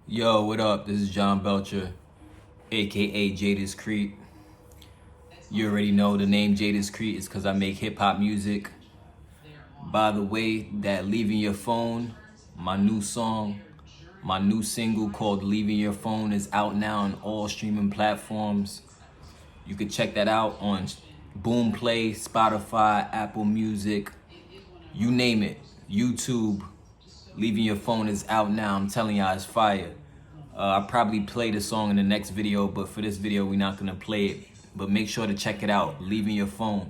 Yo, what up? This is Jon Belcher, aka Jadiscrete. You already know the name Jadiscrete is because I make hip hop music. By the way, that Leaving Your Phone, my new song, my new single called Leaving Your Phone is out now on all streaming platforms. You can check that out on Boomplay, Spotify, Apple Music, you name it, YouTube. Leaving Your Phone is out now. I'm telling y'all, it's fire. I'll probably play the song in the next video, but for this video, we're not gonna play it. But make sure to check it out, Leaving Your Phone.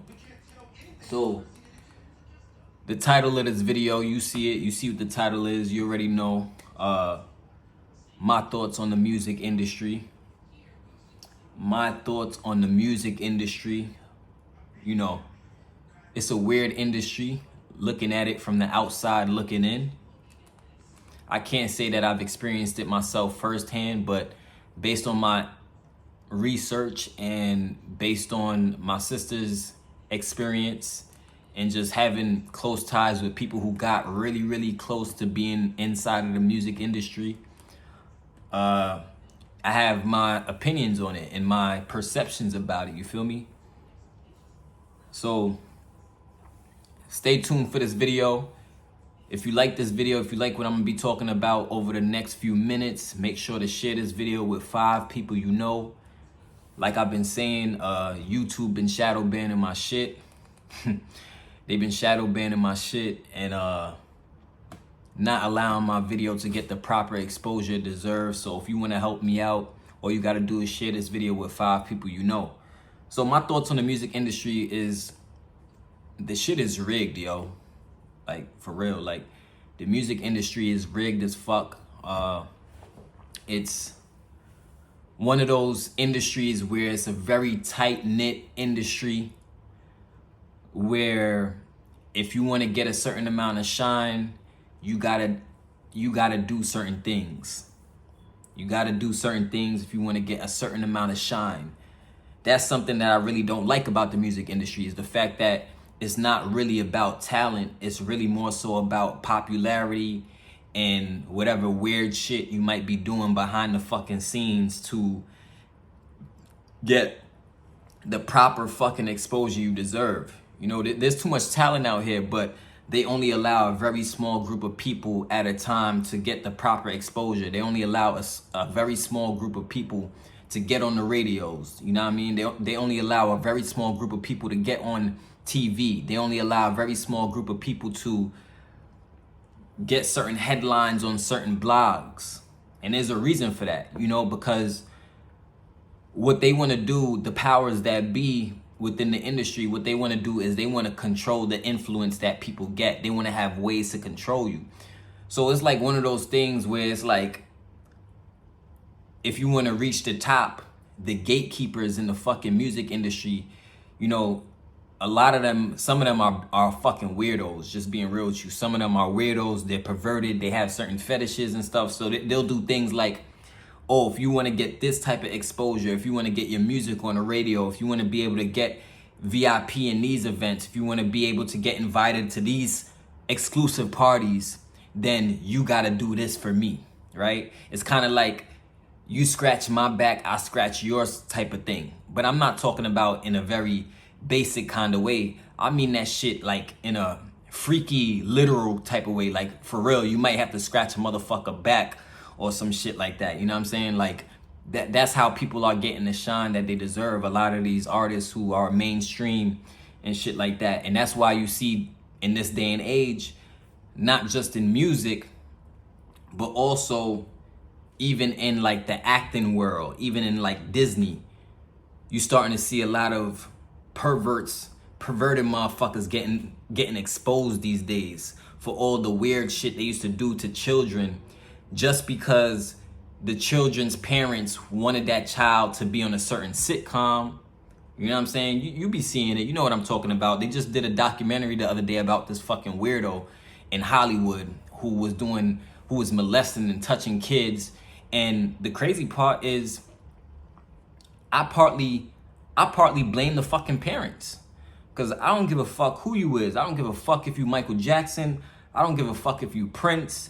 So, the title of this video, you see it, you see what the title is, you already know. My thoughts on the music industry. My thoughts on the music industry. You know, it's a weird industry, looking at it from the outside looking in. I can't say that I've experienced it myself firsthand, but based on my research and based on my sister's experience and just having close ties with people who got really, really close to being inside of the music industry, I have my opinions on it and my perceptions about it, you feel me? So stay tuned for this video. If you like this video, if you like what I'm gonna be talking about over the next few minutes, make sure to share this video with 5 people you know. Like I've been saying, YouTube been shadow banning my shit. They've been shadow banning my shit and not allowing my video to get the proper exposure it deserves. So if you wanna help me out, all you gotta do is share this video with 5 people you know. So my thoughts on the music industry is, the shit is rigged, yo. Like, for real, like, the music industry is rigged as fuck. It's one of those industries where it's a very tight-knit industry where if you want to get a certain amount of shine, you gotta do certain things. You gotta do certain things if you want to get a certain amount of shine. That's something that I really don't like about the music industry, is the fact that it's not really about talent. It's really more so about popularity and whatever weird shit you might be doing behind the fucking scenes to get the proper fucking exposure you deserve. You know, there's too much talent out here, but they only allow a very small group of people at a time to get the proper exposure. They only allow a very small group of people to get on the radios. You know what I mean? They only allow a very small group of people to get on TV. They only allow a very small group of people to get certain headlines on certain blogs. And there's a reason for that, you know, because what they want to do, the powers that be within the industry, what they want to do is they want to control the influence that people get. They want to have ways to control you. So it's like one of those things where it's like, if you want to reach the top, the gatekeepers in the fucking music industry, you know, a lot of them, some of them are fucking weirdos, just being real with you. Some of them are weirdos, they're perverted, they have certain fetishes and stuff. So they'll do things like, oh, if you want to get this type of exposure, if you want to get your music on the radio, if you want to be able to get VIP in these events, if you want to be able to get invited to these exclusive parties, then you got to do this for me, right? It's kind of like, you scratch my back, I scratch yours type of thing. But I'm not talking about in a very basic kind of way. I mean that shit like in a freaky, literal type of way. Like, for real, you might have to scratch a motherfucker back or some shit like that. You know what I'm saying? Like, that's how people are getting the shine that they deserve. A lot of these artists who are mainstream and shit like that. And that's why you see in this day and age, not just in music, but also even in like the acting world, even in like Disney, you starting to see a lot of perverted motherfuckers getting exposed these days for all the weird shit they used to do to children, just because the children's parents wanted that child to be on a certain sitcom. You know what I'm saying? You be seeing it. You know what I'm talking about. They just did a documentary the other day about this fucking weirdo in Hollywood who was molesting and touching kids. And the crazy part is, I partly blame the fucking parents, because I don't give a fuck who you is. I don't give a fuck if you Michael Jackson. I don't give a fuck if you Prince.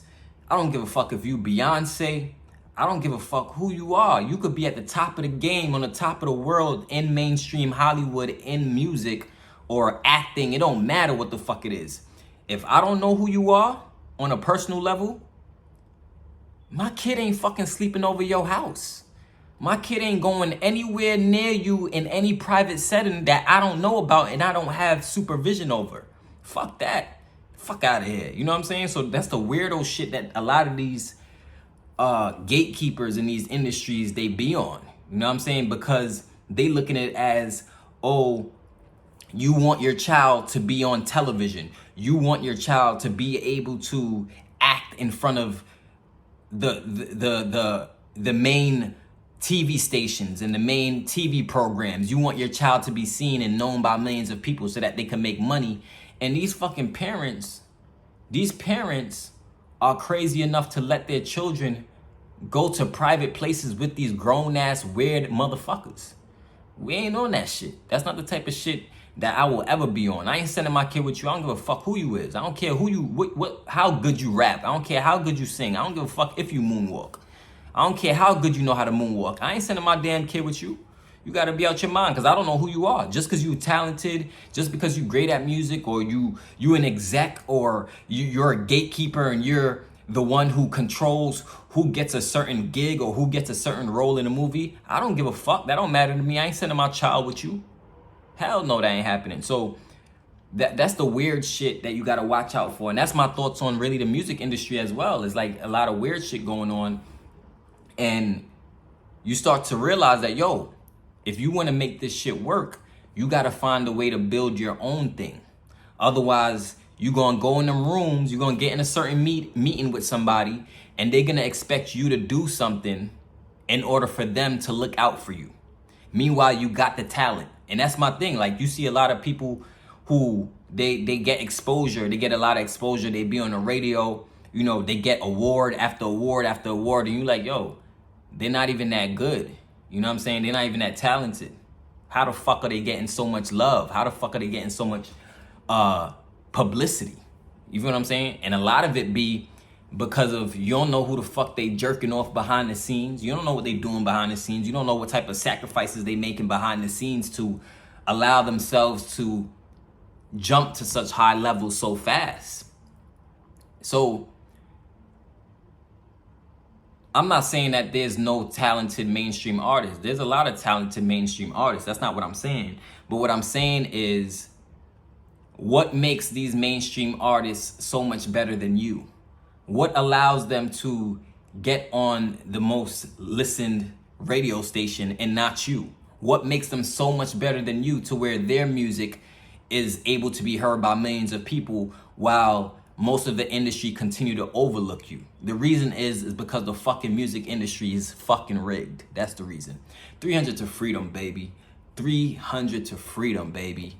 I don't give a fuck if you Beyonce. I don't give a fuck who you are. You could be at the top of the game, on the top of the world, in mainstream Hollywood, in music or acting. It don't matter what the fuck it is. If I don't know who you are on a personal level, my kid ain't fucking sleeping over your house. My kid ain't going anywhere near you in any private setting that I don't know about and I don't have supervision over. Fuck that. Fuck out of here. You know what I'm saying? So that's the weirdo shit that a lot of these gatekeepers in these industries, they be on. You know what I'm saying? Because they looking at it as, oh, you want your child to be on television. You want your child to be able to act in front of the main TV stations and the main TV programs. You want your child to be seen and known by millions of people so that they can make money. And these fucking parents, are crazy enough to let their children go to private places with these grown ass weird motherfuckers. We ain't on that shit. That's not the type of shit that I will ever be on. I ain't sending my kid with you. I don't give a fuck who you is. I don't care who you, how good you rap. I don't care how good you sing. I don't give a fuck if you moonwalk. I don't care how good you know how to moonwalk. I ain't sending my damn kid with you. You gotta be out your mind, because I don't know who you are. Just because you talented, just because you great at music, or you an exec, or you're a gatekeeper and you're the one who controls who gets a certain gig or who gets a certain role in a movie. I don't give a fuck. That don't matter to me. I ain't sending my child with you. Hell no, that ain't happening. So that's the weird shit that you gotta watch out for. And that's my thoughts on really the music industry as well. It's like a lot of weird shit going on. And you start to realize that, yo, if you want to make this shit work, you got to find a way to build your own thing. Otherwise, you're going to go in them rooms, you're going to get in a certain meeting with somebody, and they're going to expect you to do something in order for them to look out for you. Meanwhile, you got the talent. And that's my thing. Like, you see a lot of people who they get exposure. They get a lot of exposure. They be on the radio. You know, they get award after award after award. And you like, yo, they're not even that good. You know what I'm saying? They're not even that talented. How the fuck are they getting so much love? How the fuck are they getting so much publicity? You feel what I'm saying? And a lot of it be because of, you don't know who the fuck they jerking off behind the scenes. You don't know what they doing behind the scenes. You don't know what type of sacrifices they making behind the scenes to allow themselves to jump to such high levels so fast. So I'm not saying that there's no talented mainstream artists. There's a lot of talented mainstream artists. That's not what I'm saying. But what I'm saying is, what makes these mainstream artists so much better than you? What allows them to get on the most listened radio station and not you? What makes them so much better than you to where their music is able to be heard by millions of people while most of the industry continue to overlook you? The reason is because the fucking music industry is fucking rigged. That's the reason. 300 to freedom, baby. 300 to freedom, baby.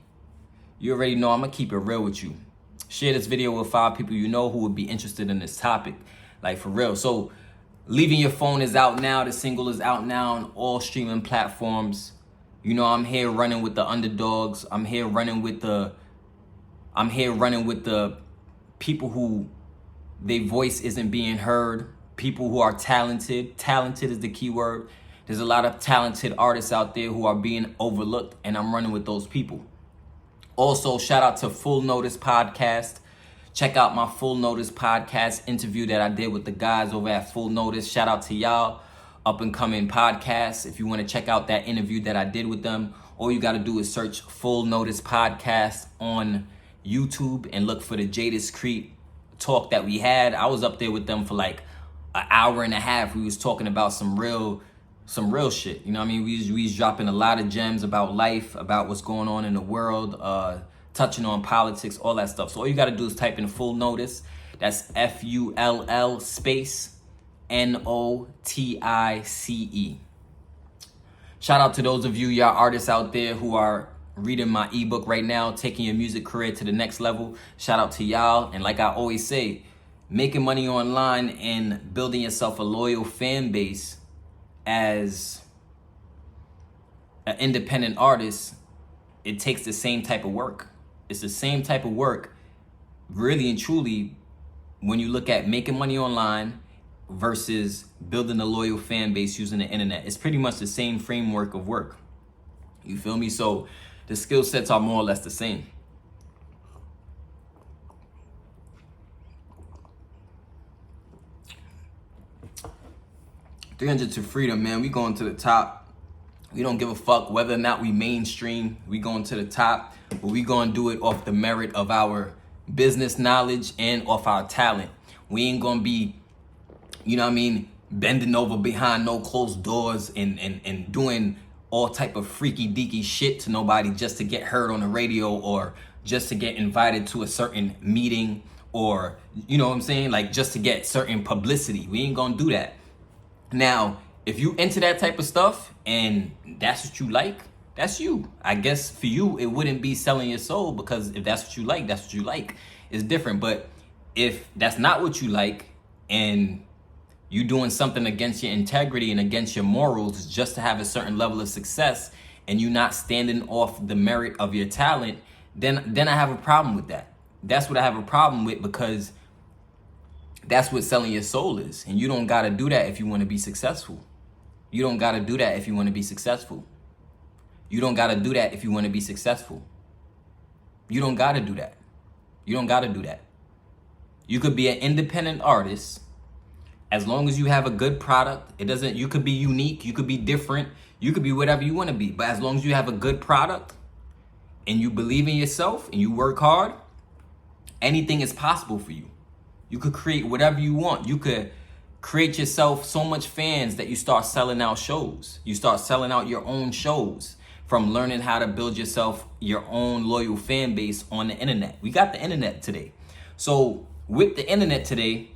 You already know I'm gonna keep it real with you. Share this video with 5 people you know who would be interested in this topic. Like, for real. So, Leaving Your Phone is out now. The single is out now on all streaming platforms. You know, I'm here running with the underdogs. I'm here running with the people who their voice isn't being heard, people who are talented. Talented is the key word. There's a lot of talented artists out there who are being overlooked, and I'm running with those people. Also, shout out to Full Notice Podcast. Check out my Full Notice Podcast interview that I did with the guys over at Full Notice. Shout out to y'all, up and coming podcasts. If you want to check out that interview that I did with them, all you got to do is search Full Notice Podcast on YouTube and look for the Jadis Creek talk that we had. I was up there with them for like an hour and a half. We was talking about some real shit. You know what I mean? We was dropping a lot of gems about life, about what's going on in the world, touching on politics, all that stuff. So all you got to do is type in Full Notice. That's FULL space NOTICE. Shout out to those of you, y'all artists out there who are reading my ebook right now, taking your music career to the next level. Shout out to y'all. And like I always say, making money online and building yourself a loyal fan base as an independent artist, it takes the same type of work. It's the same type of work, really and truly, when you look at making money online versus building a loyal fan base using the internet. It's pretty much the same framework of work. You feel me? So the skill sets are more or less the same. 300 to freedom, man. We going to the top. We don't give a fuck whether or not we mainstream. We going to the top, but we gonna do it off the merit of our business knowledge and off our talent. We ain't gonna be, you know what I mean, bending over behind no closed doors and doing all type of freaky deaky shit to nobody just to get heard on the radio or just to get invited to a certain meeting or, you know what I'm saying, like just to get certain publicity. We ain't gonna do that. Now, if you into that type of stuff and that's what you like, that's you. I guess for you, it wouldn't be selling your soul, because if that's what you like, that's what you like. It's different. But if that's not what you like and you doing something against your integrity and against your morals just to have a certain level of success, and you not standing off the merit of your talent, then I have a problem with that. That's what I have a problem with, because that's what selling your soul is. And you don't got to do that if you want to be successful. You don't got to do that if you want to be successful. You don't got to do that if you want to be successful. You don't got to do that. You don't got to do that. You could be an independent artist as long as you have a good product. You could be unique, you could be different, you could be whatever you want to be. But as long as you have a good product and you believe in yourself and you work hard, anything is possible for you. You could create whatever you want. You could create yourself so much fans that you start selling out shows. You start selling out your own shows from learning how to build yourself your own loyal fan base on the internet. We got the internet today. So with the internet today,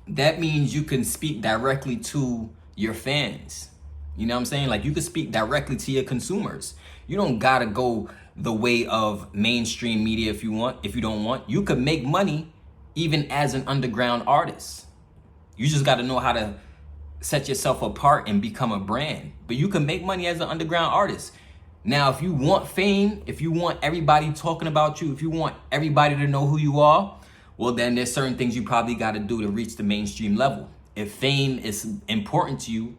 that means you can speak directly to your fans. You know what I'm saying? Like, you can speak directly to your consumers. You don't gotta go the way of mainstream media if you don't want. You could make money even as an underground artist. You just got to know how to set yourself apart and become a brand. But you can make money as an underground artist. Now, if you want fame, if you want everybody talking about you, if you want everybody to know who you are, well, then there's certain things you probably got to do to reach the mainstream level. If fame is important to you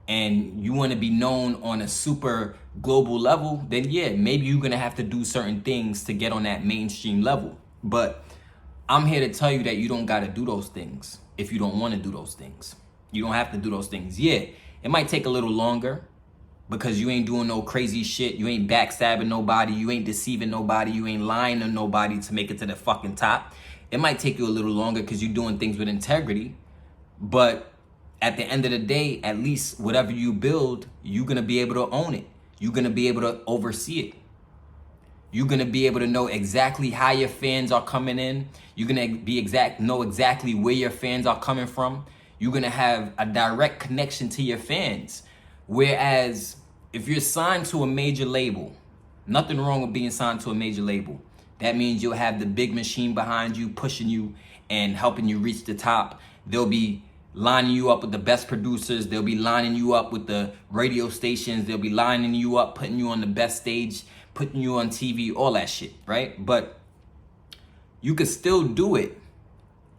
and you want to be known on a super global level, then yeah, maybe you're going to have to do certain things to get on that mainstream level. But I'm here to tell you that you don't got to do those things if you don't want to do those things. You don't have to do those things. Yeah, it might take a little longer because you ain't doing no crazy shit. You ain't backstabbing nobody. You ain't deceiving nobody. You ain't lying to nobody to make it to the fucking top. It might take you a little longer because you're doing things with integrity. But at the end of the day, at least whatever you build, you're going to be able to own it. You're going to be able to oversee it. You're going to be able to know exactly how your fans are coming in. You're going to know exactly where your fans are coming from. You're going to have a direct connection to your fans. Whereas if you're signed to a major label, nothing wrong with being signed to a major label. That means you'll have the big machine behind you, pushing you and helping you reach the top. They'll be lining you up with the best producers. They'll be lining you up with the radio stations. They'll be lining you up, putting you on the best stage, putting you on TV, all that shit, right? But you could still do it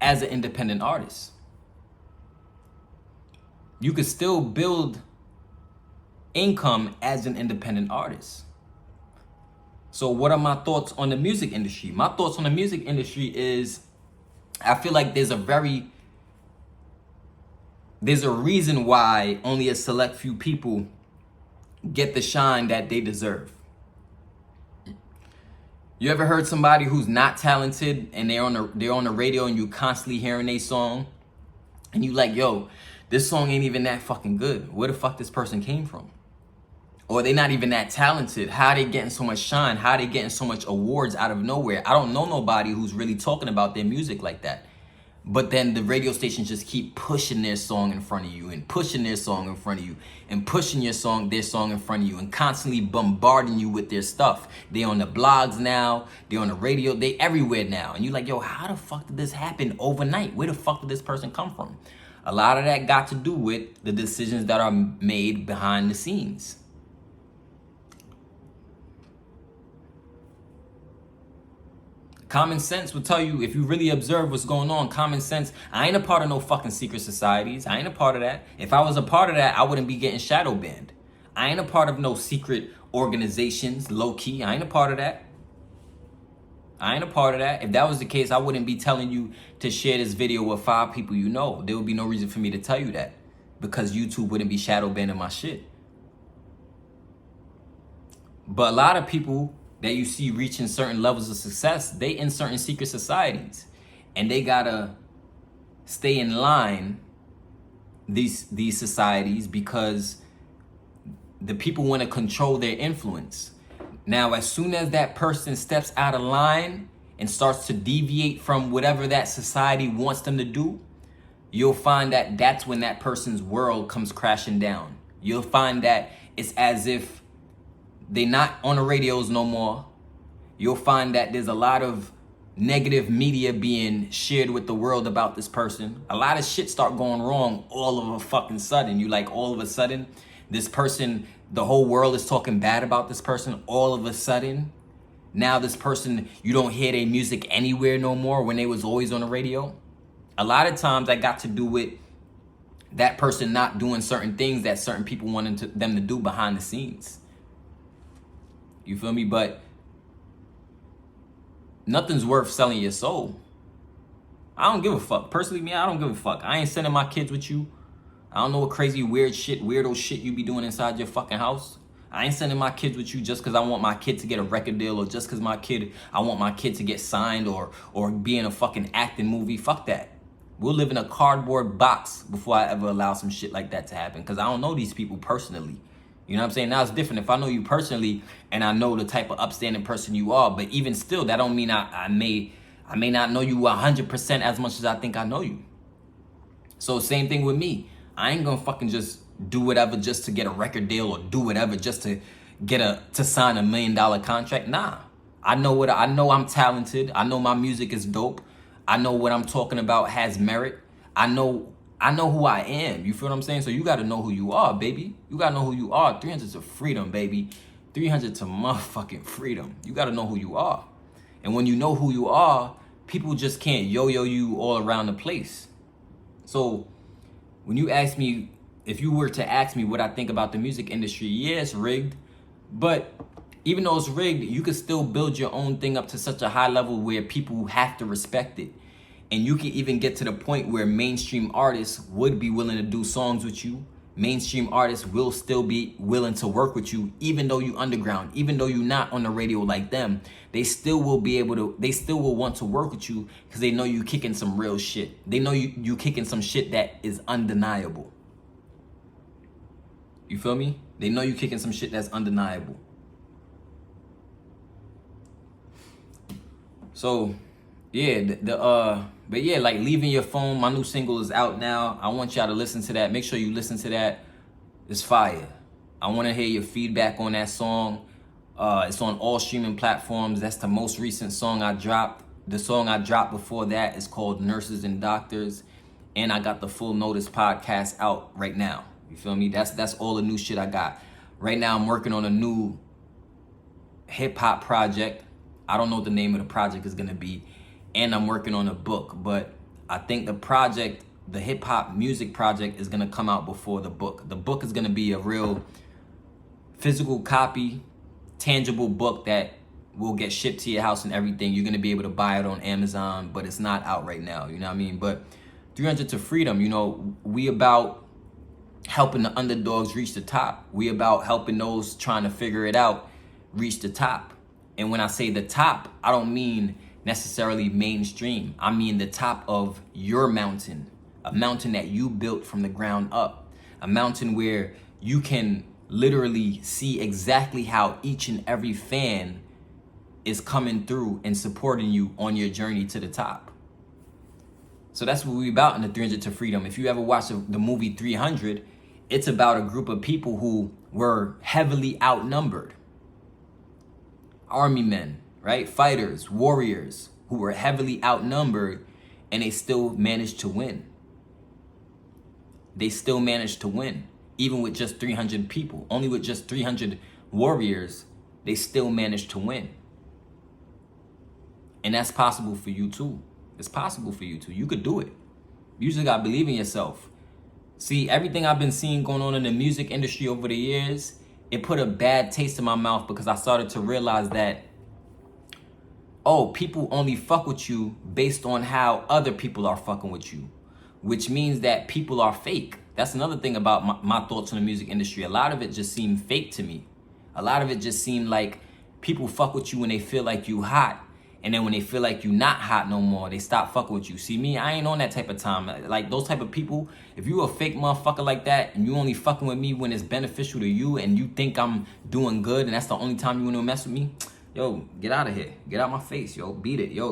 as an independent artist. You could still build income as an independent artist. So what are my thoughts on the music industry? My thoughts on the music industry is, I feel like there's a reason why only a select few people get the shine that they deserve. You ever heard somebody who's not talented and they're on the radio and you constantly hearing their song and you like, yo, this song ain't even that fucking good. Where the fuck this person came from? Or they not even that talented. How they getting so much shine? How they getting so much awards out of nowhere? I don't know nobody who's really talking about their music like that. But then the radio stations just keep pushing their song in front of you and pushing their song in front of you and pushing their song in front of you and constantly bombarding you with their stuff. They on the blogs now, they on the radio, they everywhere now. And you're like, yo, how the fuck did this happen overnight? Where the fuck did this person come from? A lot of that got to do with the decisions that are made behind the scenes. Common sense will tell you, if you really observe what's going on, common sense. I ain't a part of no fucking secret societies. I ain't a part of that. If I was a part of that, I wouldn't be getting shadow banned. I ain't a part of no secret organizations, low key. I ain't a part of that. I ain't a part of that. If that was the case, I wouldn't be telling you to share this video with 5 people you know. There would be no reason for me to tell you that, because YouTube wouldn't be shadow banning my shit. But a lot of people that you see reaching certain levels of success, they in certain secret societies, and they gotta stay in line, these societies, because the people want to control their influence. Now, as soon as that person steps out of line and starts to deviate from whatever that society wants them to do, you'll find that that's when that person's world comes crashing down. You'll find that it's as if they're not on the radios no more. You'll find that there's a lot of negative media being shared with the world about this person. A lot of shit start going wrong all of a fucking sudden. You like, all of a sudden, this person, the whole world is talking bad about this person. All of a sudden, now this person, you don't hear their music anywhere no more when they was always on the radio. A lot of times that got to do with that person not doing certain things that certain people wanted them to do behind the scenes. You feel me? But nothing's worth selling your soul. I don't give a fuck. Personally, me, I don't give a fuck. I ain't sending my kids with you. I don't know what crazy weirdo shit you be doing inside your fucking house. I ain't sending my kids with you just because I want my kid to get a record deal, or just because I want my kid to get signed or be in a fucking acting movie. Fuck that. We'll live in a cardboard box before I ever allow some shit like that to happen, because I don't know these people personally. You know what I'm saying? Now it's different if I know you personally and I know the type of upstanding person you are. But even still, that don't mean I may not know you 100% as much as I think I know you. So same thing with me. I ain't gonna fucking just do whatever just to get a record deal, or do whatever just to sign $1 million contract. Nah. I know I'm talented. I know my music is dope. I know what I'm talking about has merit. I know who I am. You feel what I'm saying? So you got to know who you are, baby. You got to know who you are. 300 to freedom, baby. 300 to motherfucking freedom. You got to know who you are. And when you know who you are, people just can't yo-yo you all around the place. So when you ask me, if you were to ask me what I think about the music industry, yeah, it's rigged. But even though it's rigged, you can still build your own thing up to such a high level where people have to respect it. And you can even get to the point where mainstream artists would be willing to do songs with you. Mainstream artists will still be willing to work with you, even though you underground, even though you're not on the radio like them. They still will want to work with you, because they know you kicking some real shit. They know you kicking some shit that is undeniable. You feel me? They know you kicking some shit that's undeniable. So, yeah, but yeah, like Leaving Your Phone, my new single is out now. I want y'all to listen to that. Make sure you listen to that. It's fire. I want to hear your feedback on that song. It's on all streaming platforms. That's the most recent song I dropped. The song I dropped before that is called Nurses and Doctors. And I got the Full Notice podcast out right now. You feel me? That's all the new shit I got. Right now I'm working on a new hip hop project. I don't know what the name of the project is going to be. And I'm working on a book, but I think the hip hop music project is going to come out before the book. The book is going to be a real physical copy, tangible book that will get shipped to your house and everything. You're going to be able to buy it on Amazon, but it's not out right now. You know what I mean? But 300 to freedom, you know, we about helping the underdogs reach the top. We about helping those trying to figure it out reach the top. And when I say the top, I don't mean necessarily mainstream. I mean the top of your mountain, a mountain that you built from the ground up, a mountain where you can literally see exactly how each and every fan is coming through and supporting you on your journey to the top. So that's what we about in the 300 to freedom. If you ever watched the movie 300, it's about a group of people who were heavily outnumbered. Army men, right? Fighters, warriors who were heavily outnumbered, and they still managed to win. They still managed to win. Even with just 300 people, only with just 300 warriors, they still managed to win. And that's possible for you too. It's possible for you too. You could do it. You just gotta believe in yourself. See, everything I've been seeing going on in the music industry over the years, it put a bad taste in my mouth because I started to realize that, oh, people only fuck with you based on how other people are fucking with you, which means that people are fake. That's another thing about my thoughts on the music industry. A lot of it just seemed fake to me. A lot of it just seemed like people fuck with you when they feel like you hot. And then when they feel like you not hot no more, they stop fucking with you. See, me, I ain't on that type of time. Like, those type of people, if you a fake motherfucker like that and you only fucking with me when it's beneficial to you and you think I'm doing good and that's the only time you want to mess with me, yo, get out of here. Get out my face, yo. Beat it. Yo,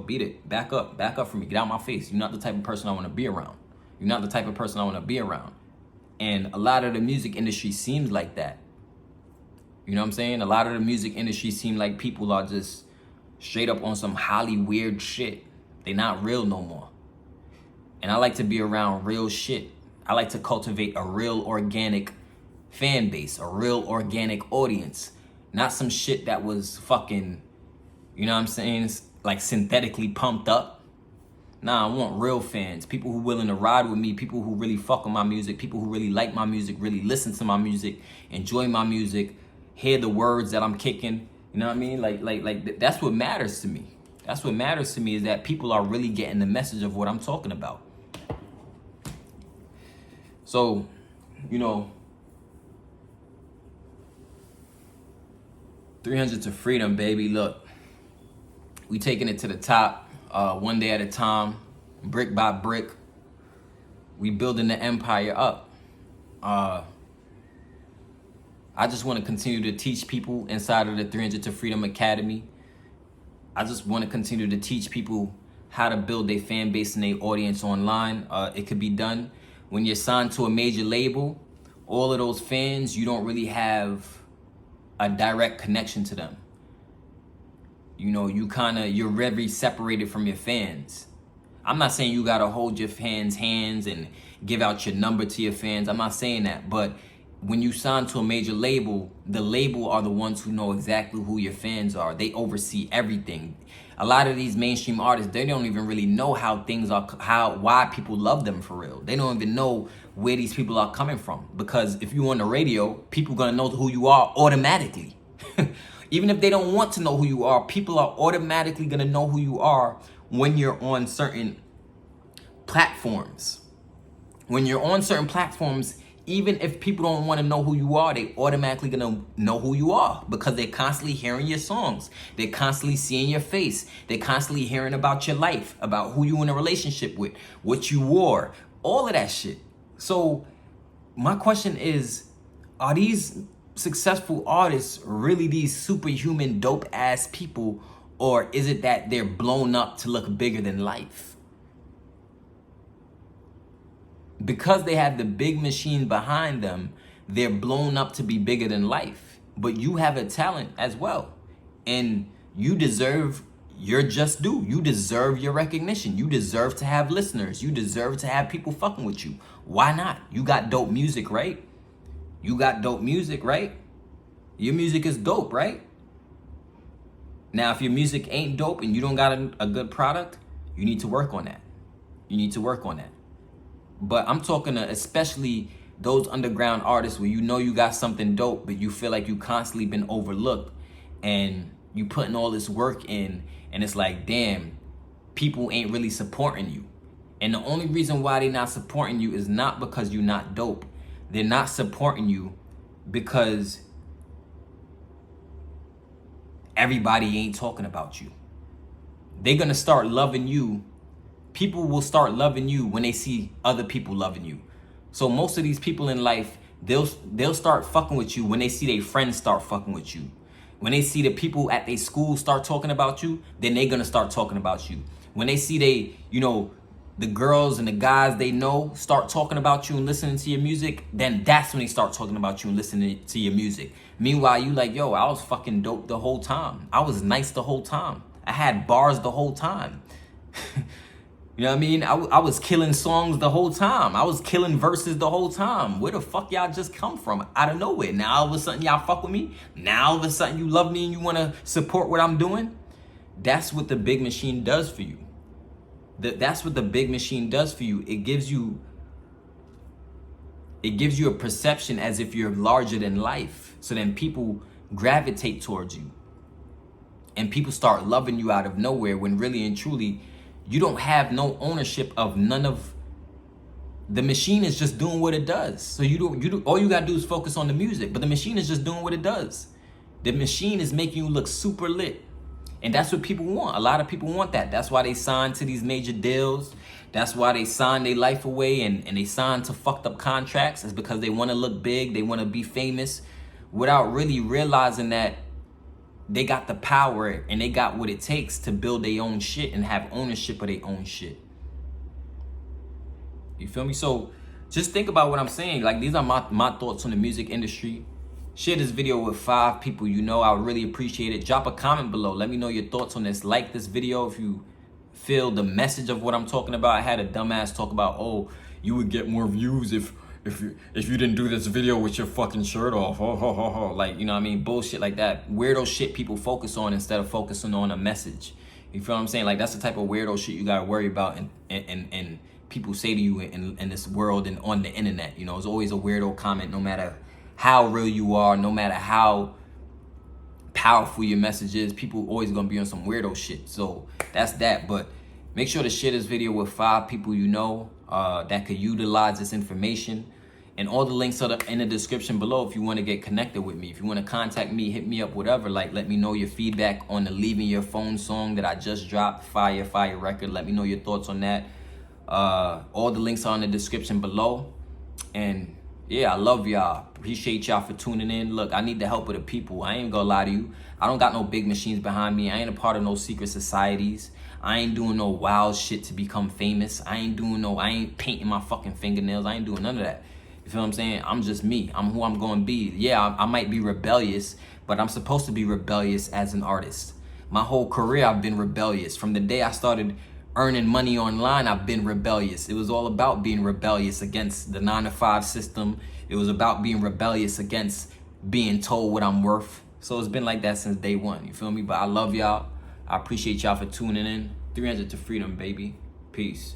beat it. Back up from me. Get out my face. You're not the type of person I want to be around. You're not the type of person I want to be around. And a lot of the music industry seems like that. You know what I'm saying? A lot of the music industry seem like people are just straight up on some Holly weird shit. They not real no more. And I like to be around real shit. I like to cultivate a real organic fan base, a real organic audience. Not some shit that was fucking, you know what I'm saying, like synthetically pumped up. Nah, I want real fans. People who willing to ride with me, people who really fuck with my music, people who really like my music, really listen to my music, enjoy my music, hear the words that I'm kicking. You know what I mean? Like that's what matters to me. That's what matters to me, is that people are really getting the message of what I'm talking about. So, you know, 300 to freedom, baby. Look, we taking it to the top, one day at a time, brick by brick. We building the empire up. I just want to continue to teach people inside of the 300 to Freedom Academy. I just want to continue to teach people how to build their fan base and their audience online. It could be done. When you're signed to a major label, all of those fans, you don't really have a direct connection to them. You know, you're very separated from your fans. I'm not saying you got to hold your fans' hands and give out your number to your fans. I'm not saying that, but when you sign to a major label, the label are the ones who know exactly who your fans are. They oversee everything. A lot of these mainstream artists, they don't even really know how things are, why people love them for real. They don't even know where these people are coming from. Because if you're on the radio, people gonna know who you are automatically. Even if they don't want to know who you are, people are automatically gonna know who you are when you're on certain platforms. When you're on certain platforms, even if people don't want to know who you are, they automatically gonna know who you are because they're constantly hearing your songs. They're constantly seeing your face. They're constantly hearing about your life, about who you in a relationship with, what you wore, all of that shit. So my question is, are these successful artists really these superhuman dope ass people, or is it that they're blown up to look bigger than life? Because they have the big machine behind them, they're blown up to be bigger than life. But you have a talent as well. And you deserve your just due. You deserve your recognition. You deserve to have listeners. You deserve to have people fucking with you. Why not? You got dope music, right? You got dope music, right? Your music is dope, right? Now, if your music ain't dope and you don't got a good product, you need to work on that. You need to work on that. But I'm talking to especially those underground artists where you know you got something dope, but you feel like you constantly been overlooked and you putting all this work in, and it's like, damn, people ain't really supporting you. And the only reason why they're not supporting you is not because you're not dope. They're not supporting you because everybody ain't talking about you. They're gonna start loving you. People will start loving you when they see other people loving you. So most of these people in life, they'll start fucking with you when they see their friends start fucking with you. When they see the people at their school start talking about you, then they're gonna start talking about you. When they see the girls and the guys they know start talking about you and listening to your music, then that's when they start talking about you and listening to your music. Meanwhile, you like, yo, I was fucking dope the whole time. I was nice the whole time. I had bars the whole time. You know what I mean? I was killing songs the whole time. I was killing verses the whole time. Where the fuck y'all just come from? Out of nowhere. Now all of a sudden y'all fuck with me? Now all of a sudden you love me and you want to support what I'm doing? that's what the big machine does for you. That's what the big machine does for you. It gives you a perception as if you're larger than life. So then people gravitate towards you. And people start loving you out of nowhere, when really and truly you don't have no ownership of none of. The machine is just doing what it does. So all you gotta do is focus on the music, but the machine is just doing what it does. The machine is making you look super lit. And that's what people want. A lot of people want that. That's why they sign to these major deals. That's why they sign their life away and they sign to fucked up contracts. It's because they want to look big. They want to be famous without really realizing that they got the power and they got what it takes to build their own shit and have ownership of their own shit. You feel me? So just think about what I'm saying. Like, these are my thoughts on the music industry. Share this video with 5 people you know. I would really appreciate it. Drop a comment below. Let me know your thoughts on this. Like this video if you feel the message of what I'm talking about. I had a dumbass talk about, oh, you would get more views if you didn't do this video with your fucking shirt off. Oh, ho, ho, ho. Like, you know what I mean? Bullshit like that. Weirdo shit people focus on instead of focusing on a message. You feel what I'm saying? Like, that's the type of weirdo shit you gotta worry about and people say to you in this world and on the internet. You know, it's always a weirdo comment, no matter how real you are, no matter how powerful your message is. People always gonna be on some weirdo shit. So that's that. But make sure to share this video with 5 people you know that could utilize this information. And all the links are in the description below if you want to get connected with me. If you want to contact me, hit me up, whatever. Like, let me know your feedback on the Leaving Your Phone song that I just dropped. Fire record. Let me know your thoughts on that. All the links are in the description below. And yeah, I love y'all. Appreciate y'all for tuning in. Look, I need the help of the people. I ain't gonna lie to you. I don't got no big machines behind me. I ain't a part of no secret societies. I ain't doing no wild shit to become famous. I ain't painting my fucking fingernails. I ain't doing none of that. You feel what I'm saying? I'm just me. I'm who I'm gonna be. Yeah, I might be rebellious, but I'm supposed to be rebellious as an artist. My whole career, I've been rebellious. From the day I started earning money online, I've been rebellious. It was all about being rebellious against the 9-to-5 system. It was about being rebellious against being told what I'm worth. So it's been like that since day one. You feel me? But I love y'all. I appreciate y'all for tuning in. 300 to freedom, baby. Peace.